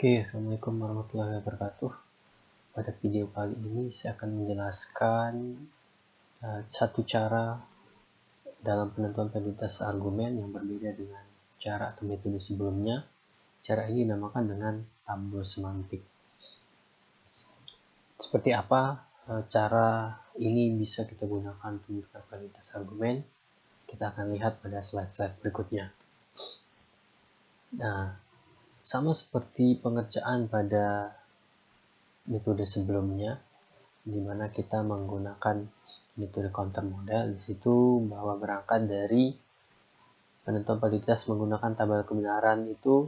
Oke, Assalamualaikum warahmatullahi wabarakatuh. Pada video kali ini saya akan menjelaskan satu cara dalam penentuan validitas argumen yang berbeda dengan cara atau metode sebelumnya. Cara ini dinamakan dengan tableau semantik. Seperti apa cara ini bisa kita gunakan untuk menentukan validitas argumen? Kita akan lihat pada slide-slide berikutnya. Nah, sama seperti pengerjaan pada metode sebelumnya, di mana kita menggunakan metode counter model. Di situ bahwa berangkat dari penentuan validitas menggunakan tabel kebenaran itu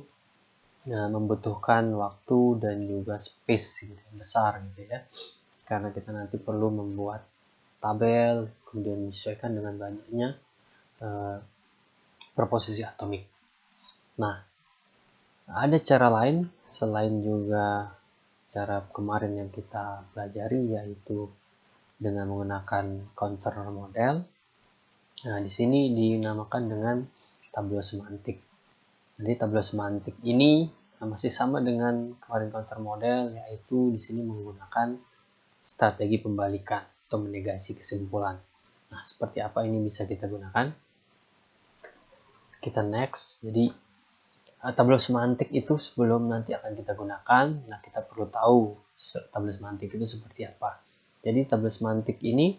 membutuhkan waktu dan juga space gitu, besar gitu ya, karena kita nanti perlu membuat tabel kemudian menyesuaikan dengan banyaknya proposisi atomik. Nah, ada cara lain selain juga cara kemarin yang kita pelajari, yaitu dengan menggunakan counter model. Nah, di sini dinamakan dengan tableau semantik. Jadi tableau semantik ini masih sama dengan kemarin counter model, yaitu di sini menggunakan strategi pembalikan atau menegasi kesimpulan. Nah, seperti apa ini bisa kita gunakan? Kita next. Jadi tableau semantik itu sebelum nanti akan kita gunakan, nah kita perlu tahu tableau semantik itu seperti apa. Jadi tableau semantik ini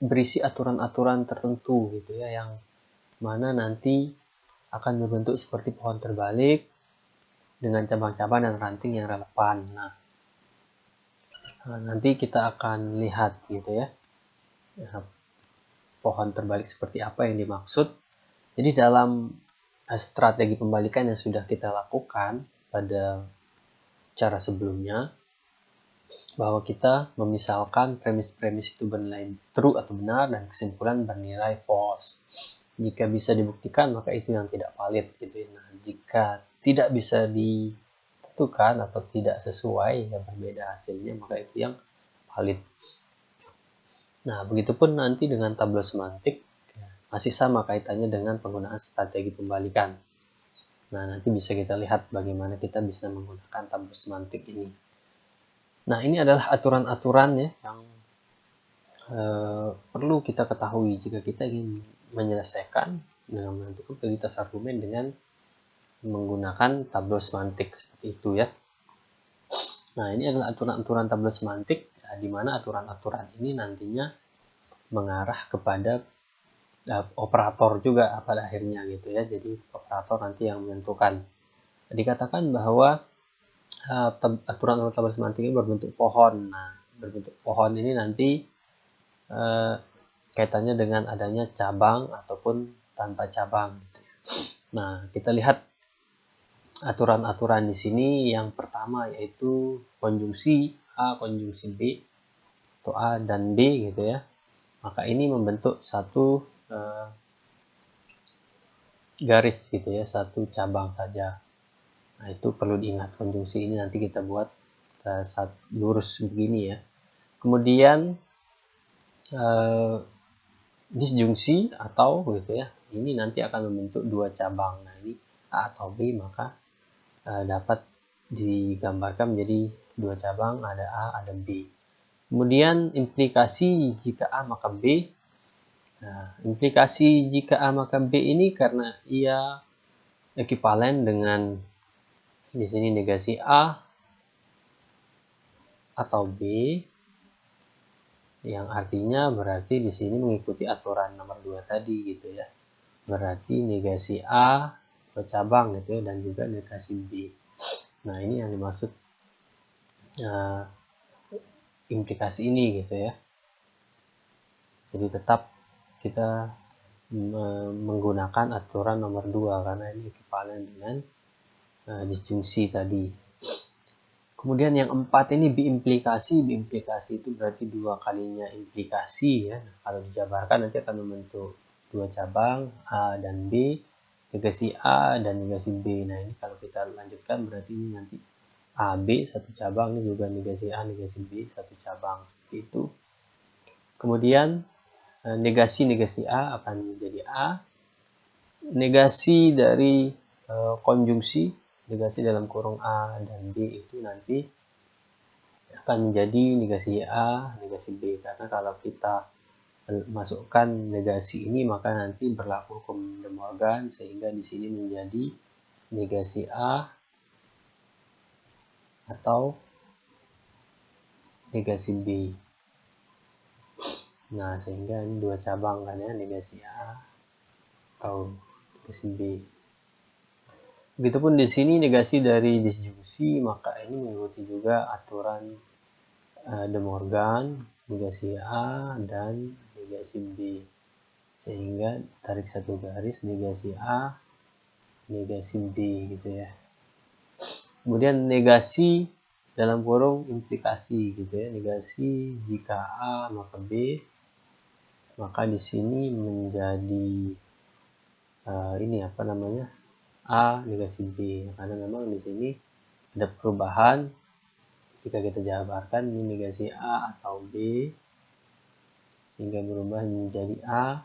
berisi aturan-aturan tertentu gitu ya, yang mana nanti akan berbentuk seperti pohon terbalik dengan cabang-cabang dan ranting yang relevan. Nah, nanti kita akan lihat gitu ya, pohon terbalik seperti apa yang dimaksud. Jadi dalam strategi pembalikan yang sudah kita lakukan pada cara sebelumnya, bahwa kita memisalkan premis-premis itu bernilai true atau benar dan kesimpulan bernilai false. Jika bisa dibuktikan maka itu yang tidak valid gitu ya. Nah, jika tidak bisa ditentukan atau tidak sesuai dan berbeda hasilnya, maka itu yang valid. Nah, begitupun nanti dengan tableau semantik masih sama kaitannya dengan penggunaan strategi pembalikan. Nah, nanti bisa kita lihat bagaimana kita bisa menggunakan tableau semantik ini. Nah, ini adalah aturan-aturan ya yang perlu kita ketahui jika kita ingin menyelesaikan dengan menentukan validitas argumen dengan menggunakan tableau semantik seperti itu ya. Nah, ini adalah aturan-aturan tableau semantik, ya, di mana aturan-aturan ini nantinya mengarah kepada operator juga pada akhirnya gitu ya. Jadi operator nanti yang menentukan. Dikatakan bahwa aturan tabel semantik ini berbentuk pohon. Nah, berbentuk pohon ini nanti kaitannya dengan adanya cabang ataupun tanpa cabang. Nah, kita lihat aturan-aturan di sini. Yang pertama yaitu konjungsi A, konjungsi B, atau A dan B gitu ya. Maka ini membentuk satu garis gitu ya, satu cabang saja. Nah, itu perlu diingat, konjungsi ini nanti kita buat lurus begini ya. Kemudian disjungsi atau gitu ya, ini nanti akan membentuk dua cabang. Nah, ini A atau B, maka dapat digambarkan menjadi dua cabang, ada A, ada B. Kemudian implikasi jika A maka B. Nah, implikasi jika A maka B ini karena ia ekivalen dengan di sini negasi A atau B, yang artinya berarti di sini mengikuti aturan nomor 2 tadi gitu ya. Berarti negasi A bercabang gitu ya, dan juga negasi B. Nah, ini yang dimaksud implikasi ini gitu ya. Jadi tetap kita menggunakan aturan nomor 2 karena ini ekivalen dengan disjungsi tadi. Kemudian yang 4 ini biimplikasi. Biimplikasi itu berarti dua kalinya implikasi ya. Nah, kalau dijabarkan nanti akan membentuk dua cabang A dan B, negasi A dan negasi B. Nah, ini kalau kita lanjutkan berarti ini nanti AB satu cabang, ini juga negasi A, negasi B satu cabang, seperti itu. Kemudian negasi A akan menjadi A. Negasi dari konjungsi negasi dalam kurung A dan B itu nanti akan menjadi negasi A, negasi B. Karena kalau kita masukkan negasi ini maka nanti berlaku hukum De Morgan sehingga di sini menjadi negasi A atau negasi B. Nah, sehingga ini dua cabang kan ya, negasi A atau negasi B. Begitupun di sini negasi dari disjungsi, maka ini mengikuti juga aturan De Morgan, negasi A dan negasi B. Sehingga tarik satu garis negasi A, negasi B gitu ya. Kemudian negasi dalam kurung implikasi gitu ya. Negasi jika A maka B, maka di sini menjadi ini apa namanya? A negasi B, karena memang di sini ada perubahan jika kita jabarkan ini negasi A atau B sehingga berubah menjadi A,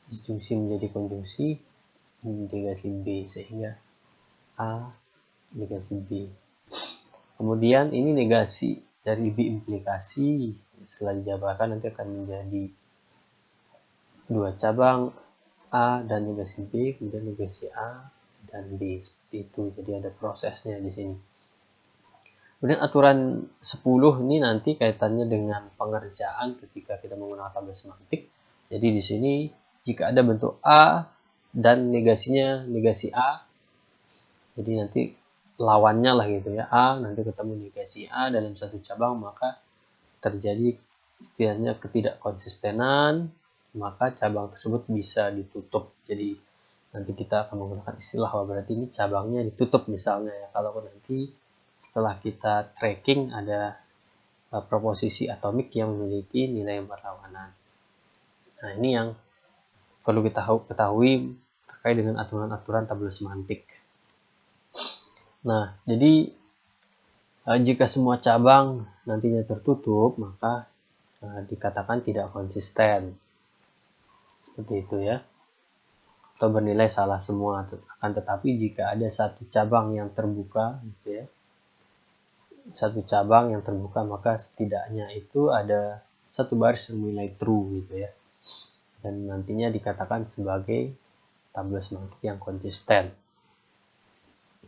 disjungsi menjadi konjungsi negasi B sehingga A negasi B. Kemudian ini negasi dari B implikasi setelah dijabarkan nanti akan menjadi dua cabang A dan negasi B, kemudian negasi A dan B, seperti itu. Jadi ada prosesnya di sini. Kemudian aturan 10 ini nanti kaitannya dengan pengerjaan ketika kita menggunakan tabel semantik. Jadi di sini jika ada bentuk A dan negasinya negasi A, jadi nanti lawannya lah gitu ya, A nanti ketemu negasi A dalam satu cabang, maka terjadi istilahnya ketidakkonsistenan, maka cabang tersebut bisa ditutup. Jadi nanti kita akan menggunakan istilah berarti ini cabangnya ditutup misalnya ya. Kalau nanti setelah kita tracking ada proposisi atomik yang memiliki nilai berlawanan. Nah, ini yang perlu kita ketahui terkait dengan aturan-aturan tabel semantik. Nah, jadi jika semua cabang nantinya tertutup, maka dikatakan tidak konsisten. Seperti itu ya. Atau bernilai salah semua. Akan tetapi jika ada satu cabang yang terbuka, gitu ya, satu cabang yang terbuka, maka setidaknya itu ada satu baris yang nilai true gitu ya. Dan nantinya dikatakan sebagai tabel semantik yang konsisten.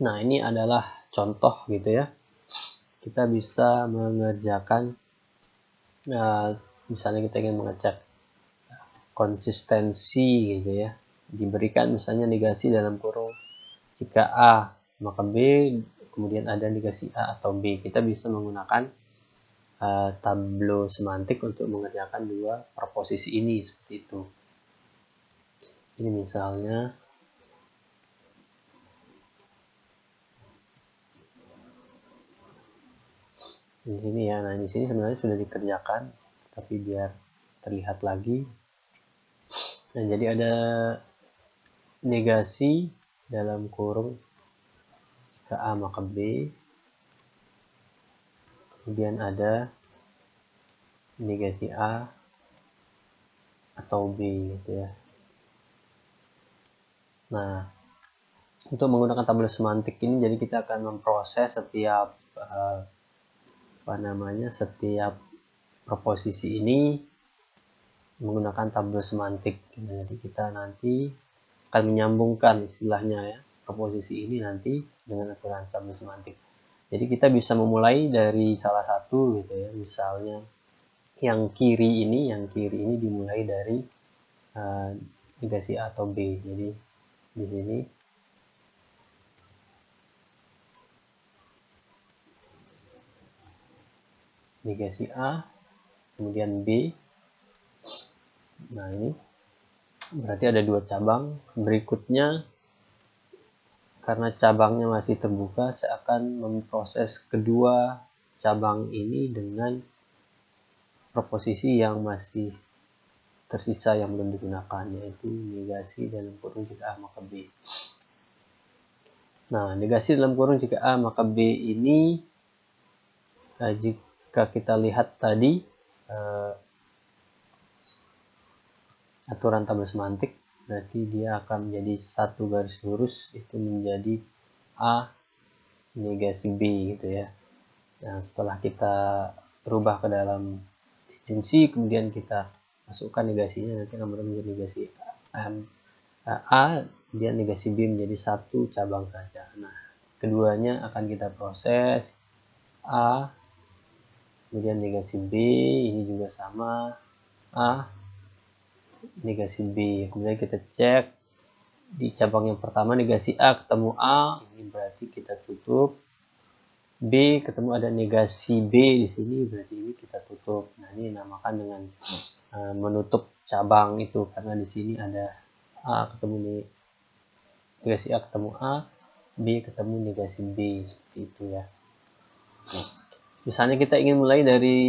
Nah, ini adalah contoh gitu ya. Kita bisa mengerjakan misalnya kita ingin mengecek konsistensi gitu ya, diberikan misalnya negasi dalam kurung jika A maka B, kemudian ada negasi A atau B, kita bisa menggunakan tableau semantik untuk mengerjakan dua proposisi ini seperti itu. Ini misalnya di sini ya. Nah, di sini sebenarnya sudah dikerjakan, tapi biar terlihat lagi. Nah, jadi ada negasi dalam kurung jika A maka B, kemudian ada negasi A atau B gitu ya. Nah, untuk menggunakan tabel semantik ini jadi kita akan memproses setiap setiap proposisi ini menggunakan tabel semantik. Jadi kita nanti akan menyambungkan istilahnya ya proposisi ini nanti dengan aturan tabel semantik. Jadi kita bisa memulai dari salah satu gitu ya. Misalnya yang kiri ini dimulai dari negasi A atau B. Jadi di sini negasi A, kemudian B. Nah, ini berarti ada dua cabang. Berikutnya, karena cabangnya masih terbuka, saya akan memproses kedua cabang ini dengan proposisi yang masih tersisa yang belum digunakan, yaitu negasi dalam kurung jika A maka B. Nah, negasi dalam kurung jika A maka B ini jika kita lihat tadi aturan tabel semantik, berarti dia akan menjadi satu garis lurus, itu menjadi A negasi B gitu ya. Nah, setelah kita rubah ke dalam disjungsi, kemudian kita masukkan negasinya, nanti akan berubah menjadi negasi A, kemudian negasi B menjadi satu cabang saja. Nah, keduanya akan kita proses A, kemudian negasi B, ini juga sama, A, negasi B. Kemudian kita cek di cabang yang pertama negasi A ketemu A, ini berarti kita tutup. B ketemu ada negasi B di sini, berarti ini kita tutup. Nah, ini namakan dengan menutup cabang itu, karena di sini ada A ketemu negasi A ketemu A, B ketemu negasi B, seperti itu ya. Misalnya kita ingin mulai dari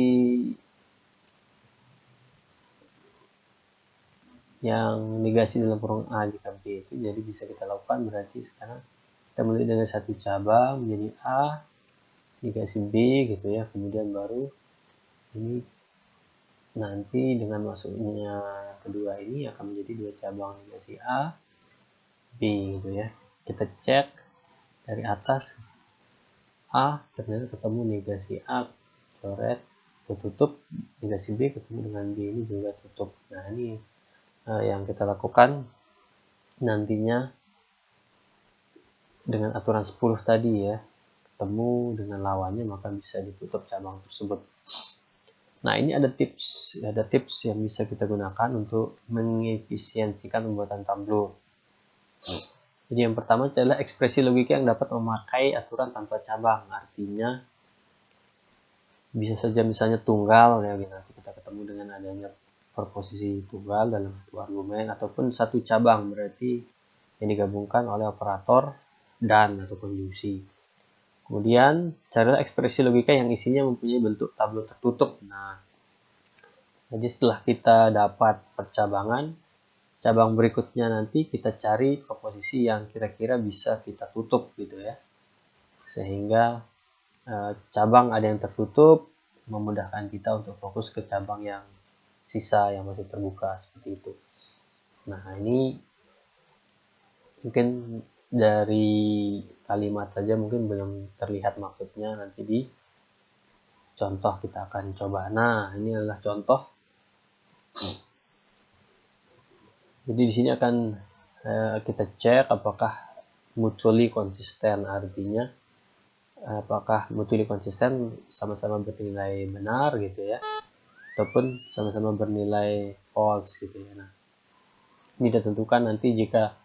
yang negasi dalam kurung A jika B itu, jadi bisa kita lakukan. Berarti sekarang kita mulai dengan satu cabang menjadi A negasi B gitu ya, kemudian baru ini nanti dengan masuknya kedua ini akan menjadi dua cabang negasi A B gitu ya. Kita cek dari atas A, ternyata ketemu negasi A, coret, tutup, negasi B ketemu dengan B, ini juga tutup. Nah, ini yang kita lakukan nantinya dengan aturan 10 tadi ya, ketemu dengan lawannya maka bisa ditutup cabang tersebut. Nah, ini ada tips yang bisa kita gunakan untuk mengefisiensikan pembuatan tableau. Jadi yang pertama adalah ekspresi logika yang dapat memakai aturan tanpa cabang. Artinya bisa saja misalnya tunggal ya, nanti kita ketemu dengan adanya proposisi tunggal dalam satu argumen, ataupun satu cabang berarti yang digabungkan oleh operator dan atau konjungsi. Kemudian carilah ekspresi logika yang isinya mempunyai bentuk tableau tertutup. Nah, jadi setelah kita dapat percabangan, cabang berikutnya nanti kita cari proposisi yang kira-kira bisa kita tutup gitu ya, sehingga cabang ada yang tertutup memudahkan kita untuk fokus ke cabang yang sisa yang masih terbuka, seperti itu. Nah, ini mungkin dari kalimat saja mungkin belum terlihat maksudnya, nanti di contoh kita akan coba. Nah, ini adalah contoh. Jadi di sini akan kita cek apakah mutually konsisten, artinya apakah mutually konsisten sama-sama bernilai benar gitu ya, ataupun sama-sama bernilai false gitu ya. Nah, ini ditentukan nanti jika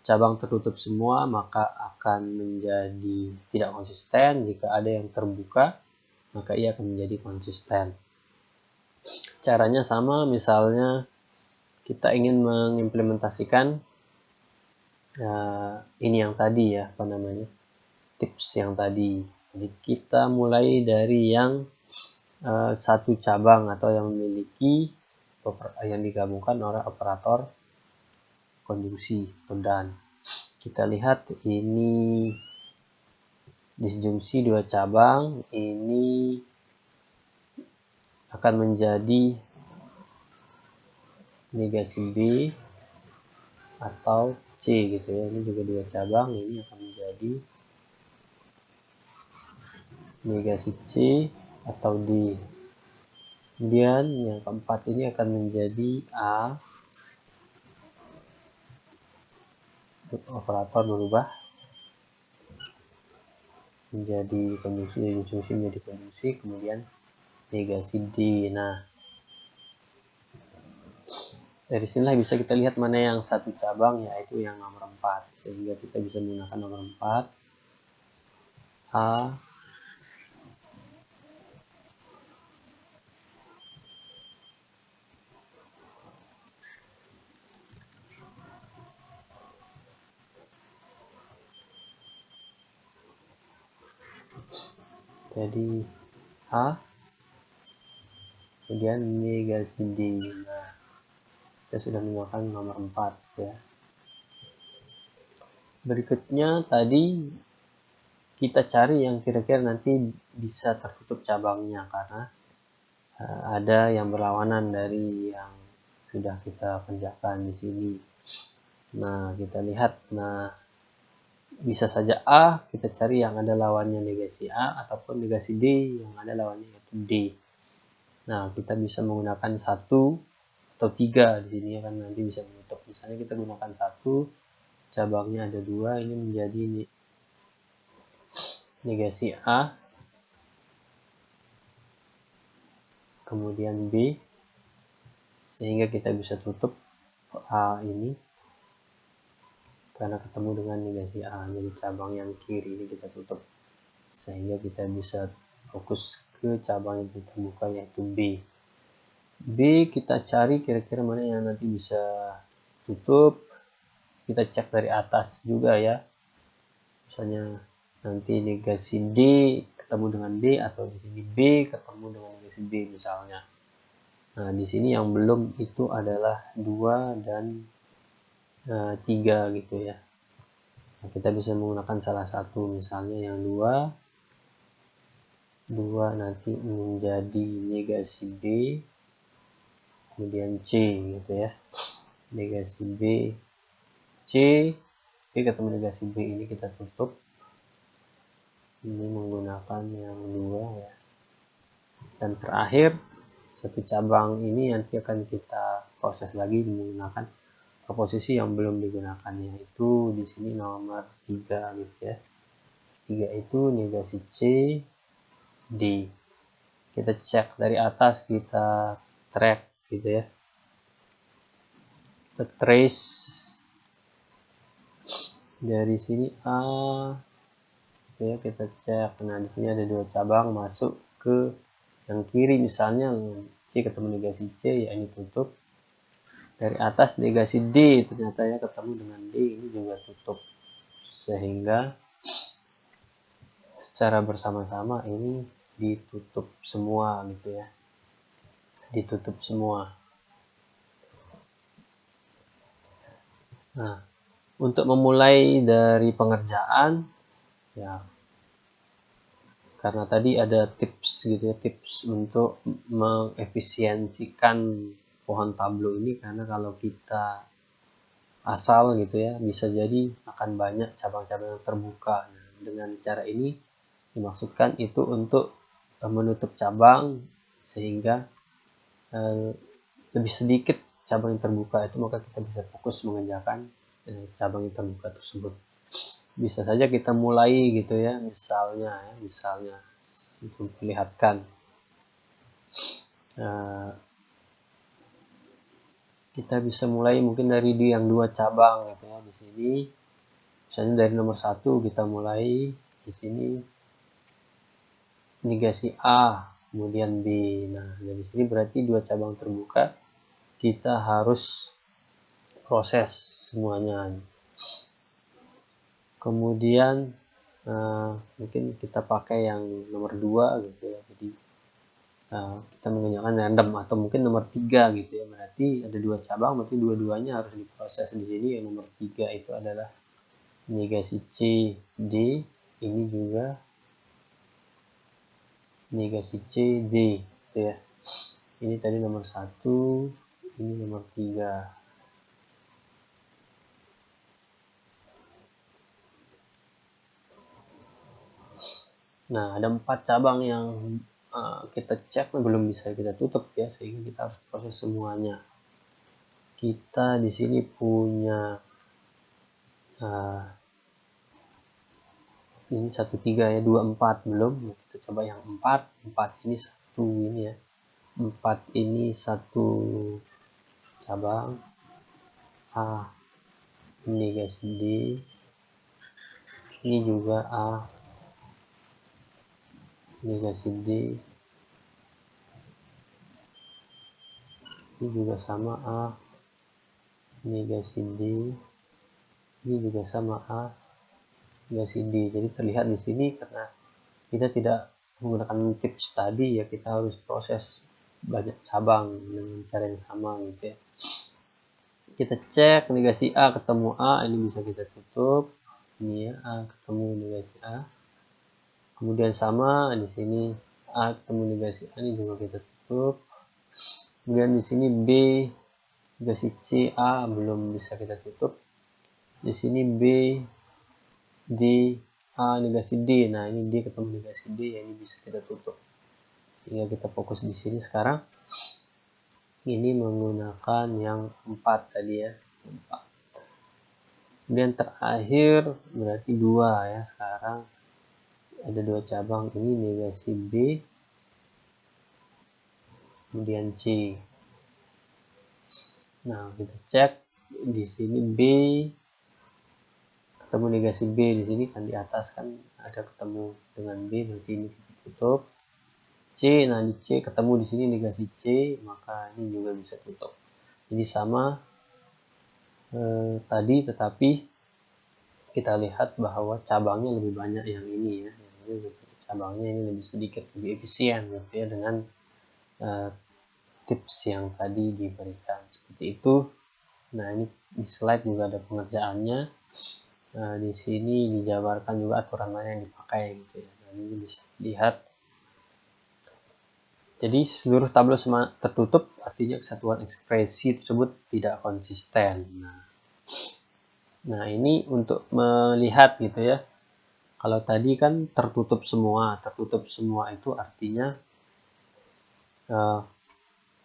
cabang tertutup semua maka akan menjadi tidak konsisten, jika ada yang terbuka maka ia akan menjadi konsisten. Caranya sama, misalnya kita ingin mengimplementasikan ini yang tadi ya, apa namanya, tips yang tadi. Jadi kita mulai dari yang satu cabang atau yang memiliki yang digabungkan oleh operator konjungsi atau dan. Kita lihat ini disjungsi dua cabang, ini akan menjadi negasi B atau C gitu ya. Ini juga dua cabang, ini akan menjadi negasi C atau D. Kemudian yang keempat ini akan menjadi A, operator berubah menjadi konjungsi, dari disjungsi menjadi konjungsi, kemudian negasi D. Nah, dari sinilah bisa kita lihat mana yang satu cabang, yaitu yang nomor 4, sehingga kita bisa menggunakan nomor 4 A jadi A, kemudian negasi D. Nah, kita sudah menggunakan nomor 4 ya. Berikutnya tadi kita cari yang kira-kira nanti bisa tertutup cabangnya, karena ada yang berlawanan dari yang sudah kita kerjakan di sini. Nah, kita lihat. Nah, bisa saja A, kita cari yang ada lawannya negasi A, ataupun negasi D yang ada lawannya yaitu D. Nah, kita bisa menggunakan 1 atau 3 di sini ya kan, nanti bisa menutup. Misalnya kita gunakan 1, cabangnya ada 2, ini menjadi negasi A, kemudian B, sehingga kita bisa tutup A ini karena ketemu dengan negasi A. Jadi cabang yang kiri ini kita tutup sehingga kita bisa fokus ke cabang yang terbuka yaitu B. B kita cari kira-kira mana yang nanti bisa tutup. Kita cek dari atas juga ya. Misalnya nanti negasi D ketemu dengan D, atau di sini B ketemu dengan negasi B misalnya. Nah, di sini yang belum itu adalah 2 dan 3 gitu ya. Nah, kita bisa menggunakan salah satu, misalnya yang 2 nanti menjadi negasi B, kemudian C gitu ya. Negasi B, C, B ketemu negasi B, ini kita tutup. Ini menggunakan yang 2 ya. Dan terakhir, satu cabang ini nanti akan kita proses lagi menggunakan posisi yang belum digunakan, yaitu di sini nomor 3 gitu ya. 3 itu negasi C, D. Kita cek dari atas, kita track gitu ya. Kita trace dari sini A gitu ya, kita cek. Nah, di sini ada 2 cabang masuk ke yang kiri, misalnya C ketemu negasi C, ya ini tutup. Dari atas negasi D, ternyata ya ketemu dengan D, ini juga tutup. Sehingga secara bersama-sama ini ditutup semua gitu ya. Ditutup semua. Nah, untuk memulai dari pengerjaan ya, karena tadi ada tips gitu ya, tips untuk mengefisiensikan pohon tablo ini, karena kalau kita asal gitu ya, bisa jadi akan banyak cabang-cabang yang terbuka. Nah, dengan cara ini dimaksudkan itu untuk menutup cabang sehingga lebih sedikit cabang yang terbuka itu, maka kita bisa fokus mengerjakan cabang yang terbuka tersebut. Bisa saja kita mulai gitu ya, misalnya untuk perlihatkan kita bisa mulai mungkin dari yang 2 cabang gitu ya. Di sini misalnya dari nomor 1 kita mulai di sini negasi A, kemudian B. Nah, dari sini berarti 2 cabang terbuka kita harus proses semuanya. Kemudian mungkin kita pakai yang nomor 2 gitu ya. Jadi kita menggunakan random, atau mungkin nomor 3 gitu ya. Berarti ada 2 cabang, berarti dua-duanya harus diproses. Di sini yang nomor 3 itu adalah negasi C, D. Ini juga negasi C, D gitu ya. Ini tadi nomor 1, ini nomor 3. Nah, ada 4 cabang yang kita cek belum bisa kita tutup ya, sehingga kita harus proses semuanya. Kita di sini punya ini 1, 3 ya, 2, 4 belum. Kita coba yang 4 ini 1 ini ya. 4 ini 1 cabang A, ini guys, D, ini juga A, ini guys, D, ini juga sama A, ini guys, D, ini juga sama A, guys, D. Jadi terlihat di sini karena kita tidak menggunakan tips tadi ya, kita harus proses banyak cabang dengan cara yang sama gitu ya. Kita cek negasi A ketemu A, ini bisa kita tutup. Ini ya, A ketemu negasi A. Kemudian sama di sini A ketemu negasi A, ini juga kita tutup. Kemudian di sini B negasi C, A belum bisa kita tutup. Di sini B, D, A negasi D. Nah, ini D ketemu negasi D, ya ini bisa kita tutup. Sehingga kita fokus di sini sekarang. Ini menggunakan yang 4 tadi ya. 4. Kemudian terakhir berarti 2 ya. Sekarang ada 2 cabang, ini negasi B, kemudian C. Nah, kita cek di sini B ketemu negasi B, di sini kan di atas kan ada ketemu dengan B, berarti ini kita tutup. C, nah di C ketemu di sini negasi C, maka ini juga bisa tutup. Ini sama tadi, tetapi kita lihat bahwa cabangnya lebih banyak yang ini ya. Cabangnya ini lebih sedikit, lebih efisien gitu ya, dengan tips yang tadi diberikan seperti itu. Nah, ini di slide juga ada pengerjaannya. Nah, di sini dijabarkan juga aturan mana yang dipakai gitu ya. Nah, ini bisa dilihat. Jadi seluruh tabel tertutup, artinya kesatuan ekspresi tersebut tidak konsisten. Nah, ini untuk melihat gitu ya. Kalau tadi kan tertutup semua itu artinya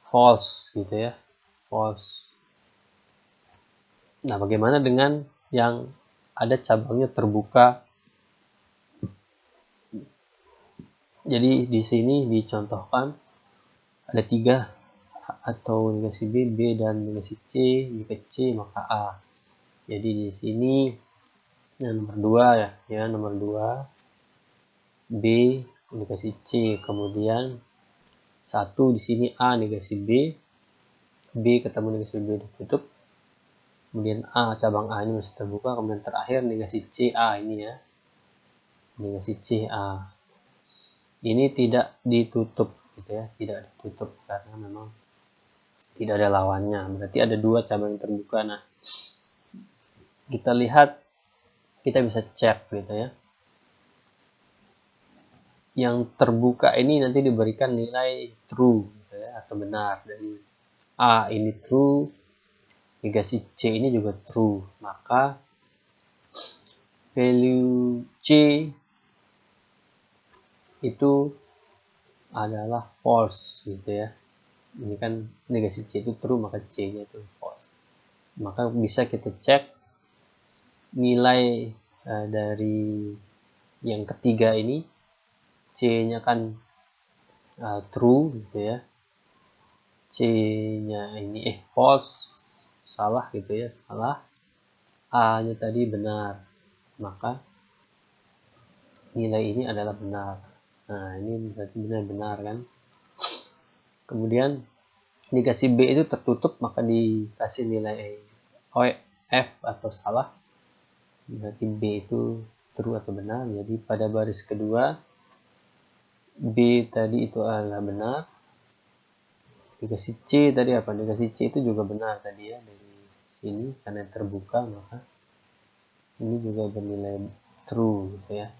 false gitu ya, false. Nah, bagaimana dengan yang ada cabangnya terbuka? Jadi di sini dicontohkan ada 3 atau negasi B, B dan negasi C. Jika C maka A. Jadi di sini yang nomor 2 ya, nomor 2 B negasi C, kemudian 1 di sini A negasi B, B ketemu negasi B ditutup, kemudian A, cabang A ini masih terbuka, kemudian terakhir negasi C A ini ya, negasi C A. Ini tidak ditutup gitu ya, tidak ditutup karena memang tidak ada lawannya, berarti ada 2 cabang yang terbuka. Nah, kita lihat, kita bisa cek gitu ya, yang terbuka ini nanti diberikan nilai true gitu ya, atau benar. Dari A ini true, negasi C ini juga true, maka value C itu adalah false gitu ya. Ini kan negasi C itu true, maka C nya itu false. Maka bisa kita cek nilai dari yang ketiga ini, C nya kan true gitu ya, C nya ini false, salah gitu ya, salah. A nya tadi benar, maka nilai ini adalah benar. Nah, ini berarti benar-benar kan. Kemudian dikasih B itu tertutup, maka dikasih nilai F atau salah, berarti B itu true atau benar. Jadi pada baris kedua B tadi itu adalah benar, dikasih C tadi apa, dikasih C itu juga benar tadi ya, dari sini karena terbuka maka ini juga bernilai true gitu ya.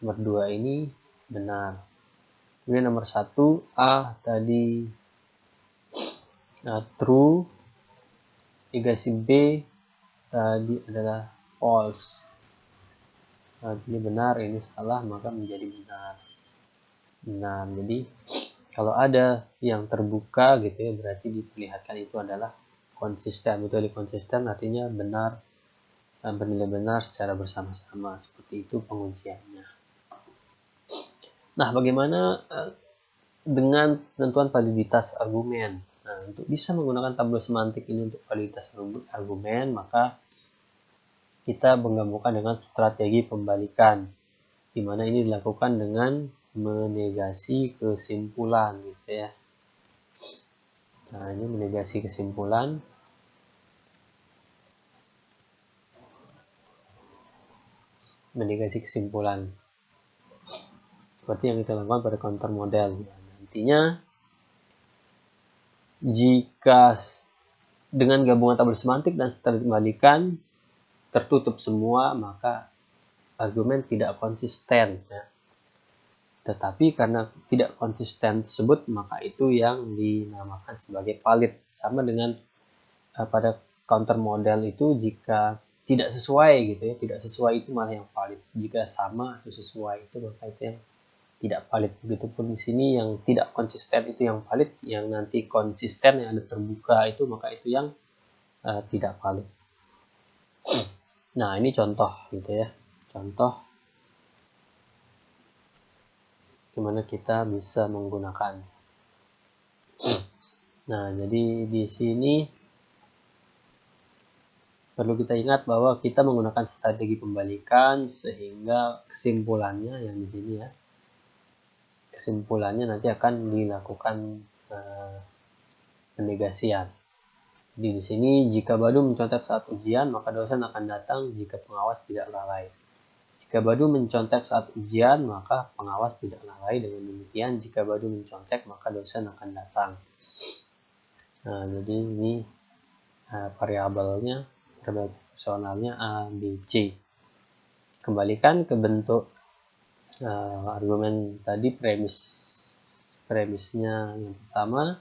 Nomor 2 ini benar. Kemudian nomor 1 A tadi true, dikasih B tadi adalah false. Nah, ini benar, ini salah, maka menjadi benar. Nah, jadi kalau ada yang terbuka gitu ya, berarti diperlihatkan itu adalah konsisten. Betul, konsisten artinya benar, bernilai benar secara bersama-sama. Seperti itu pengujiannya. Nah, bagaimana dengan penentuan validitas argumen? Nah, untuk bisa menggunakan tabel semantik ini untuk validitas argumen, maka kita menggabungkan dengan strategi pembalikan, di mana ini dilakukan dengan menegasi kesimpulan gitu ya. Nah, ini menegasi kesimpulan. Menegasi kesimpulan. Seperti yang kita lakukan pada counter model. Nantinya, jika dengan gabungan tabel semantik dan strategi pembalikan tertutup semua, maka argumen tidak konsisten ya. Tetapi karena tidak konsisten tersebut, maka itu yang dinamakan sebagai valid. Sama dengan pada counter model itu jika tidak sesuai gitu ya, tidak sesuai itu malah yang valid. Jika sama atau sesuai itu maka itu yang tidak valid. Begitupun di sini yang tidak konsisten itu yang valid, yang nanti konsisten yang ada terbuka itu maka itu yang tidak valid. Nah, ini contoh gitu ya. Contoh gimana kita bisa menggunakan. Nah, jadi di sini perlu kita ingat bahwa kita menggunakan strategi pembalikan sehingga kesimpulannya yang di sini ya. Kesimpulannya nanti akan dilakukan penegasian. Jadi di sini jika Badu mencontek saat ujian, maka dosen akan datang jika pengawas tidak lalai. Jika Badu mencontek saat ujian, maka pengawas tidak lalai. Dengan demikian, jika Badu mencontek, maka dosen akan datang. Nah, jadi ini variabelnya, variabel personalnya A, B, C. Kembalikan ke bentuk argumen tadi, premisnya yang pertama,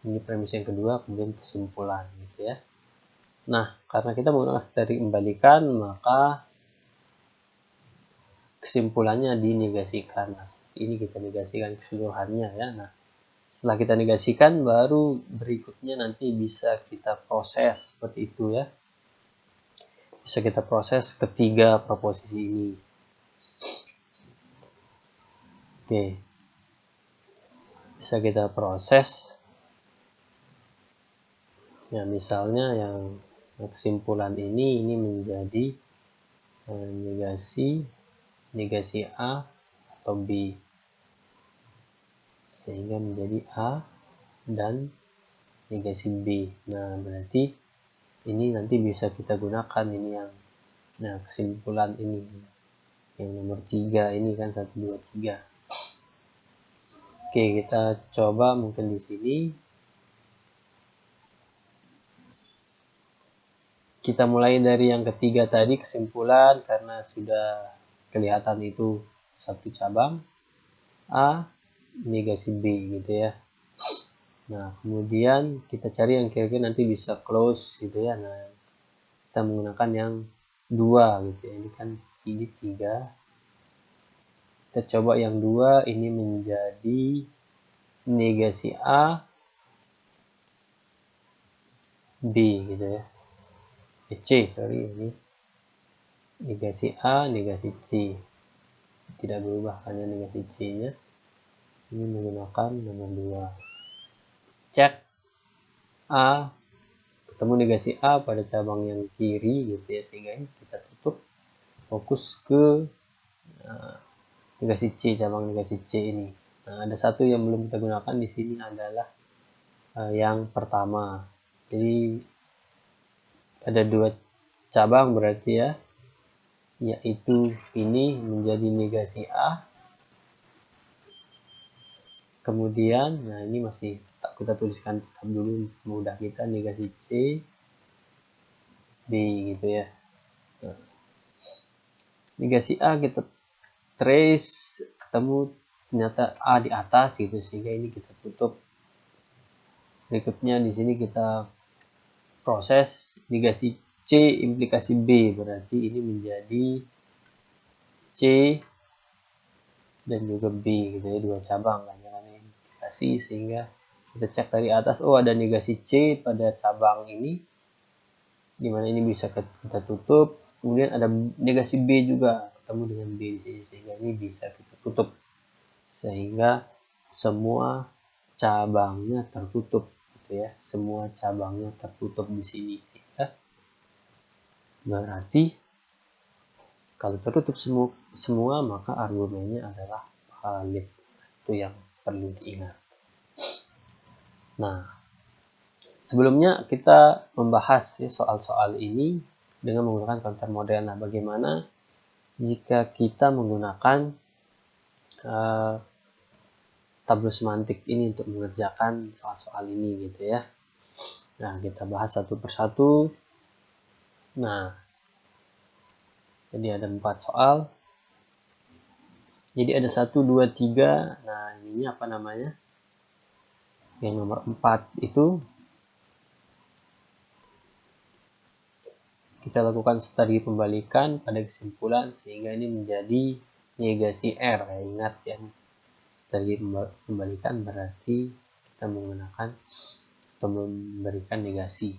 ini premis yang kedua, kemudian kesimpulan gitu ya. Nah, karena kita menggunakan strategi kembalikan, maka kesimpulannya dinegasikan. Nah, seperti ini kita negasikan keseluruhannya ya. Nah, setelah kita negasikan, baru berikutnya nanti bisa kita proses seperti itu ya. Bisa kita proses ketiga proposisi ini. Oke. Bisa kita proses. Ya, misalnya yang kesimpulan ini menjadi negasi A atau B, sehingga menjadi A dan negasi B. Nah, berarti ini nanti bisa kita gunakan ini yang kesimpulan ini yang nomor 3 ini kan 1 2 3. Oke, kita coba mungkin di sini. Kita mulai dari yang ketiga tadi, kesimpulan, karena sudah kelihatan itu satu cabang A negasi B gitu ya. Nah, kemudian kita cari yang kira-kira nanti bisa close gitu ya. Nah, kita menggunakan yang 2 gitu ya. Ini kan ini 3. Kita coba yang 2 ini menjadi negasi A B gitu ya. C, sorry, ini negasi A, negasi C. Tidak berubah hanya negasi C-nya. Ini menggunakan nomor 2. Cek A, ketemu negasi A pada cabang yang kiri gitu ya, sehingga ini kita tutup, fokus ke negasi C, cabang negasi C ini. Nah, ada satu yang belum kita gunakan di sini adalah yang pertama. Jadi ada 2 cabang berarti ya, yaitu ini menjadi negasi A. Kemudian, nah ini masih kita tuliskan tetap dulu mudah kita, negasi C B gitu ya. Nah, negasi A kita trace, ketemu ternyata A di atas gitu, sehingga ini kita tutup. Berikutnya di sini kita proses negasi C implikasi B, berarti ini menjadi C dan juga B gitu ya, 2 cabang kan, implikasi, sehingga kita cek dari atas, oh ada negasi C pada cabang ini, dimana ini bisa kita tutup. Kemudian ada negasi B juga ketemu dengan B di sini, sehingga ini bisa kita tutup, sehingga semua cabangnya tertutup gitu ya, semua cabangnya tertutup di sini, sehingga berarti kalau tertutup semua maka argumennya adalah valid. Itu yang perlu diingat. Nah, sebelumnya kita membahas ya soal-soal ini dengan menggunakan counter model. Nah, bagaimana jika kita menggunakan tabel semantik ini untuk mengerjakan soal-soal ini gitu ya. Nah, kita bahas satu persatu. Nah, jadi ada 4 soal. Jadi ada 1, 2, 3. Nah, ini apa namanya? Yang nomor 4 itu kita lakukan strategi pembalikan pada kesimpulan sehingga ini menjadi negasi R. Ingat ya, strategi pembalikan berarti kita menggunakan atau memberikan negasi.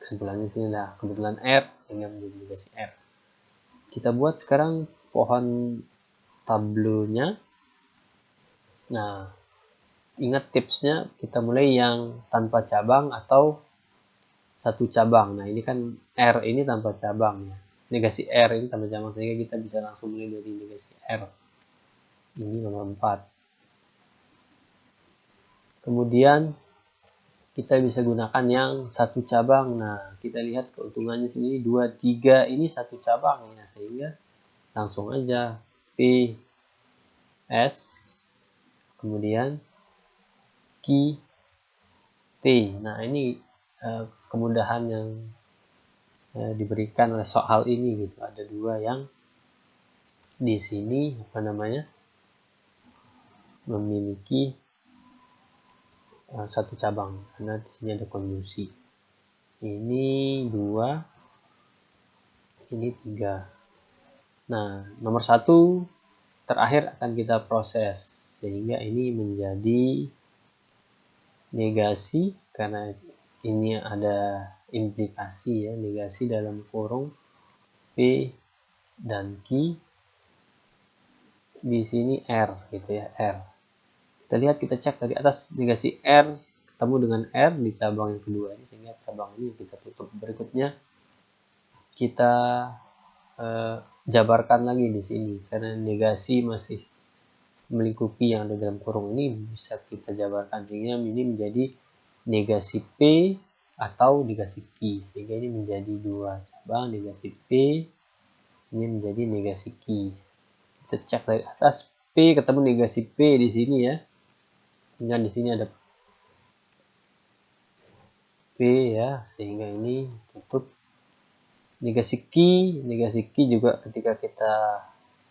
Kesimpulannya sini adalah kebetulan R sehingga menjadi negasi R. Kita buat sekarang pohon tablonya. Nah, ingat tipsnya, kita mulai yang tanpa cabang atau satu cabang. Nah, ini kan R ini tanpa cabang ya. Negasi R ini tanpa cabang, sehingga kita bisa langsung mulai dari negasi R. Ini nomor 4. Kemudian kita bisa gunakan yang satu cabang. Nah, kita lihat keuntungannya sini 2, 3 ini satu cabang ya, sehingga langsung aja P S kemudian Q T. Nah, ini kemudahan yang diberikan oleh soal ini gitu. Ada 2 yang di sini memiliki satu cabang karena di sini ada konjungsi. Ini 2, ini 3. Nah, nomor 1 terakhir akan kita proses sehingga ini menjadi negasi karena ini ada implikasi ya, negasi dalam kurung P dan Q, di sini R gitu ya, R. Kita lihat, kita cek dari atas negasi R ketemu dengan R di cabang yang kedua ini, sehingga cabang ini kita tutup. Berikutnya kita jabarkan lagi di sini karena negasi masih melingkupi yang ada dalam kurung ini, bisa kita jabarkan sehingga ini menjadi negasi P atau negasi Q, sehingga ini menjadi 2 cabang negasi P, ini menjadi negasi Q. Kita cek dari atas, P ketemu negasi P di sini ya, dan di sini ada P ya, sehingga ini tutup. Negasi Q juga ketika kita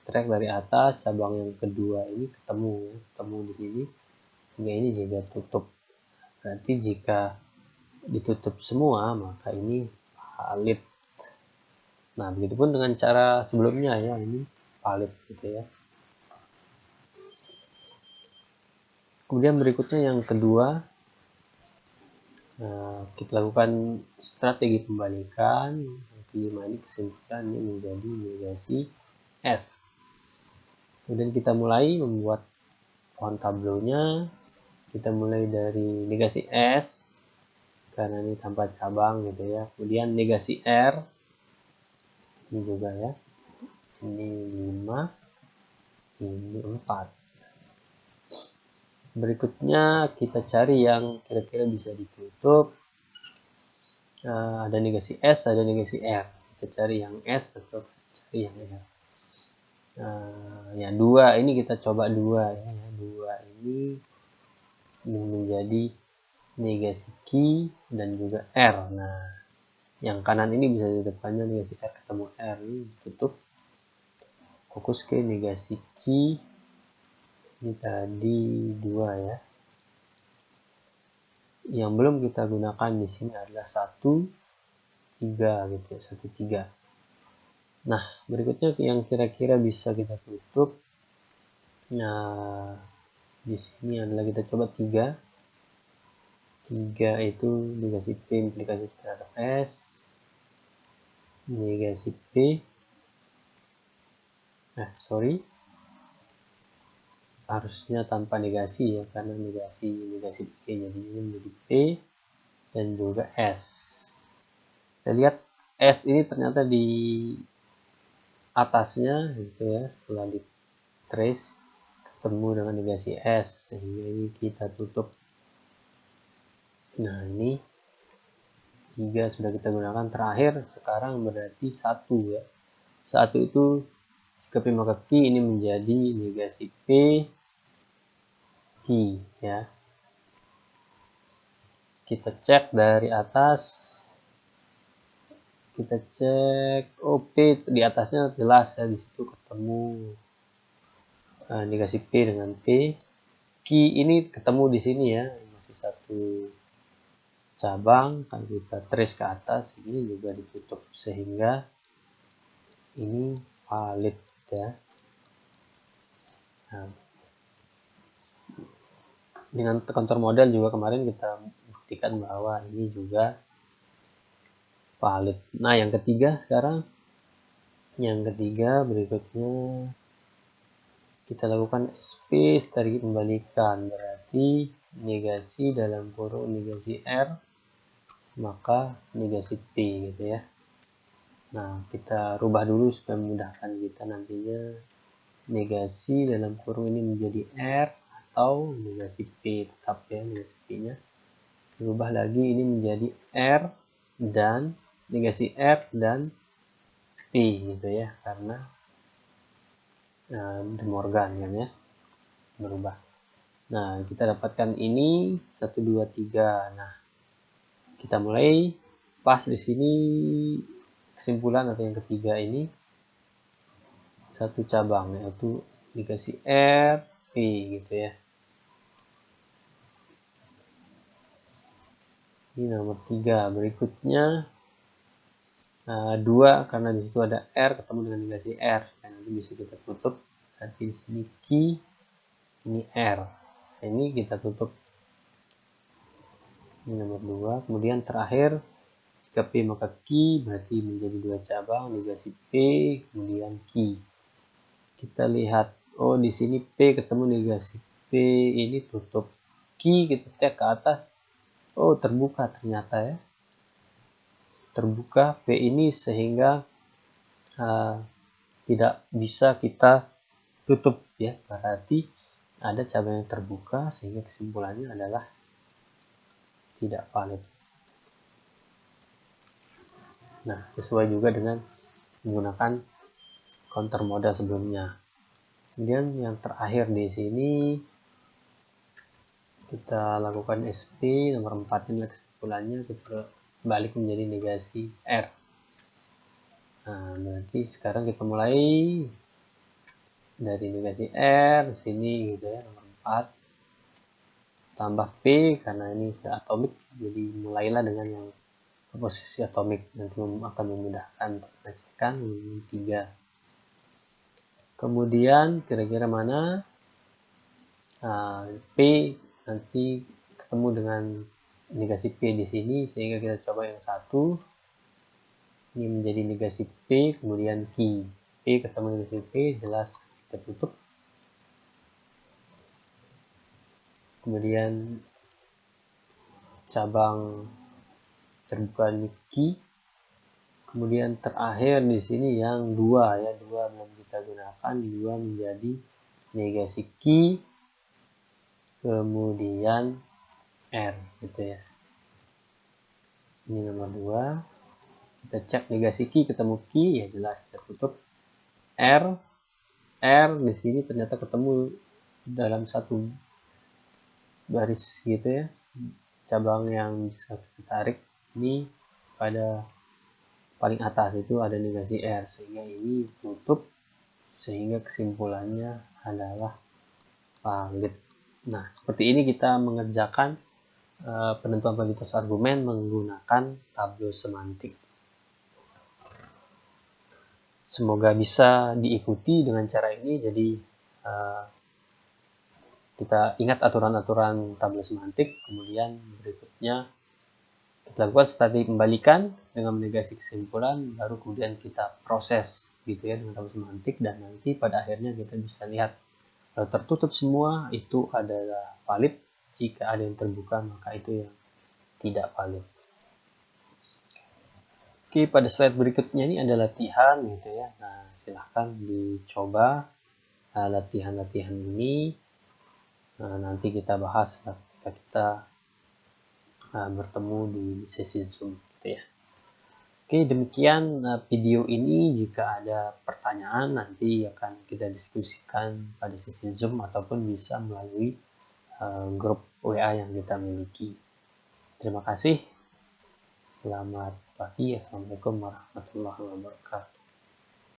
track dari atas, cabang yang kedua ini ketemu di sini, sehingga ini juga tutup. Berarti jika ditutup semua maka ini valid. Nah, begitupun dengan cara sebelumnya ya, ini valid gitu ya. Kemudian berikutnya yang kedua, kita lakukan strategi pembalikan. Yang kelima ini kesimpulannya menjadi negasi S. Kemudian kita mulai membuat pohon tablonya. Kita mulai dari negasi S karena ini tanpa cabang gitu ya. Kemudian negasi R ini juga ya, ini 5, ini 4. Berikutnya kita cari yang kira-kira bisa ditutup. Ada negasi S, ada negasi R. Kita cari yang S atau cari yang R. Ya 2 ini kita coba 2 ya. 2 ini menjadi negasi Q dan juga R. Nah, yang kanan ini bisa di depannya negasi R ketemu R, ini ditutup. Fokus ke negasi Q. Ini tadi 2 ya. Yang belum kita gunakan di sini adalah 1, 3 gitu ya, 1, 3. Nah, berikutnya yang kira-kira bisa kita tutup. Nah, di sini adalah kita coba 3. 3 itu negasi P implikasi terhadap S. Negasi P. Harusnya tanpa negasi ya, karena negasi P, jadi ini menjadi P dan juga S. Kita lihat S ini ternyata di atasnya gitu ya, setelah di trace ketemu dengan negasi S, sehingga ini kita tutup. Nah, ini 3 sudah kita gunakan. Terakhir sekarang berarti 1 ya. 1 itu jika P maka Q, ini menjadi negasi P Q ya. Kita cek dari atas, kita cek P di atasnya jelas ya, di situ ketemu negasi P dengan P. Q ini ketemu di sini ya, masih satu cabang, kalau kita trace ke atas ini juga ditutup, sehingga ini valid ya. Nah, dengan kontur model juga kemarin kita buktikan bahwa ini juga valid. Nah, yang ketiga sekarang, berikutnya kita lakukan SP strategi pembalikan, berarti negasi dalam kurung negasi R maka negasi P gitu ya. Nah, kita rubah dulu supaya memudahkan kita nantinya. Negasi dalam kurung ini menjadi R atau negasi P, tetap ya negasi P nya. Rubah lagi ini menjadi R dan negasi R dan P gitu ya, karena De Morgan kan ya berubah. Nah, kita dapatkan ini 1 2 3. Nah, kita mulai pas di sini kesimpulan atau yang ketiga ini satu cabang, yaitu dikasih R, P gitu ya. Ini nomor 3. Berikutnya 2, karena di situ ada R ketemu dengan dikasih R, dan nanti bisa kita tutup. Nanti di sini Q, ini R. Nah, ini kita tutup. Ini nomor 2. Kemudian terakhir jika P maka Q, berarti menjadi 2 cabang, dikasih P kemudian Q. Kita lihat, oh di sini P ketemu negasi P, ini tutup. Q kita cek ke atas, oh terbuka ternyata ya, terbuka P ini, sehingga tidak bisa kita tutup ya, berarti ada cabang yang terbuka, sehingga kesimpulannya adalah tidak valid. Nah, sesuai juga dengan menggunakan counter model sebelumnya. Kemudian yang terakhir di sini kita lakukan SP nomor 4, ini kesimpulannya kita balik menjadi negasi R. Nah, berarti sekarang kita mulai dari negasi R sini gitu ya, nomor 4 tambah P karena ini sudah atomik, jadi mulailah dengan yang posisi atomik, nanti akan memudahkan untuk mengecekkan. 3. Kemudian kira-kira mana P nanti ketemu dengan negasi P di sini, sehingga kita coba yang 1 ini menjadi negasi P kemudian Q. P ketemu negasi P, jelas kita tutup. Kemudian cabang terbuka ini Q. Kemudian terakhir di sini yang 2 ya, 2 belum kita gunakan, 2 menjadi negasi Q kemudian R gitu ya. Ini nomor 2. Kita cek negasi Q ketemu Q, ya jelas kita tutup. R di sini ternyata ketemu dalam satu baris gitu ya. Cabang yang bisa kita tarik ini pada paling atas itu ada negasi R, sehingga ini tutup, sehingga kesimpulannya adalah valid. Nah, seperti ini kita mengerjakan penentuan validitas argumen menggunakan tableau semantik. Semoga bisa diikuti dengan cara ini. Jadi kita ingat aturan-aturan tableau semantik. Kemudian berikutnya kita lakukan strategi pembalikan dengan menegasi kesimpulan, baru kemudian kita proses gitu ya dengan tableau semantik, dan nanti pada akhirnya kita bisa lihat kalau tertutup semua itu adalah valid, jika ada yang terbuka maka itu yang tidak valid. Oke, pada slide berikutnya ini ada latihan gitu ya. Nah, silahkan dicoba latihan-latihan ini. Nah, nanti kita bahas ketika kita bertemu di sesi Zoom gitu ya. Oke, demikian video ini. Jika ada pertanyaan nanti akan kita diskusikan pada sesi Zoom ataupun bisa melalui grup WA yang kita miliki. Terima kasih. Selamat pagi. Assalamualaikum warahmatullahi wabarakatuh.